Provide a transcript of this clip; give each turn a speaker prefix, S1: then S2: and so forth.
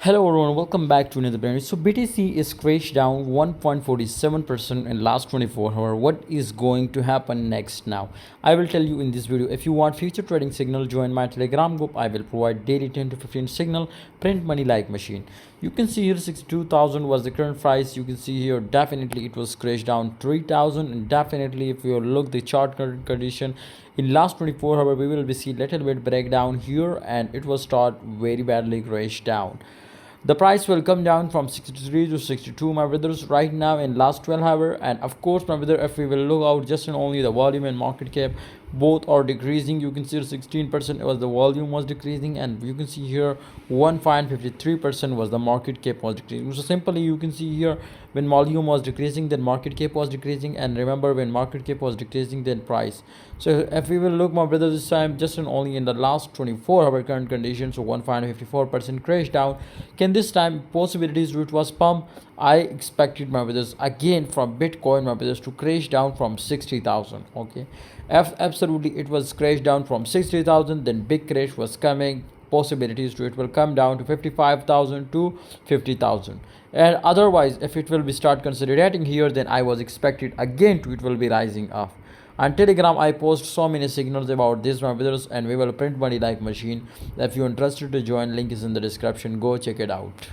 S1: Hello everyone, welcome back to another brand. So BTC is crashed down 1.47% in last 24 hours. What is going to happen next now? I will tell you in this video. If you want future trading signal, join my Telegram group. I will provide daily 10 to 15 signal, print money like machine. You can see here 62,000 was the current price. You can see here definitely it was crashed down 3,000, and definitely if you look the chart condition in last 24 hours, we will be see little bit breakdown here, and it was start very badly crashed down. The price will come down from 63 to 62, my brothers, right now in last 12 hours. And of course, my brother, if we will look out just and only the volume and market cap, both are decreasing. You can see 16% was the volume was decreasing, and you can see here 1.53% was the market cap was decreasing. So simply you can see here when volume was decreasing, then market cap was decreasing, and remember when market cap was decreasing, then price. So if we will look, my brother, this time just and only in the last 24 hour current conditions, so 1.54% crash down. Can this time possibilities route was pump? I expected, my brothers, again from Bitcoin, my brothers, to crash down from 60,000. Okay, absolutely it was crashed down from 60,000, then big crash was coming. Possibilities to it will come down to 55,000 to 50,000, and otherwise if it will be start consolidating here, then I was expected again to it will be rising up. On Telegram, I post so many signals about this, my brothers, and we will print money like machine. If you're interested to join, link is in the description. Go check it out.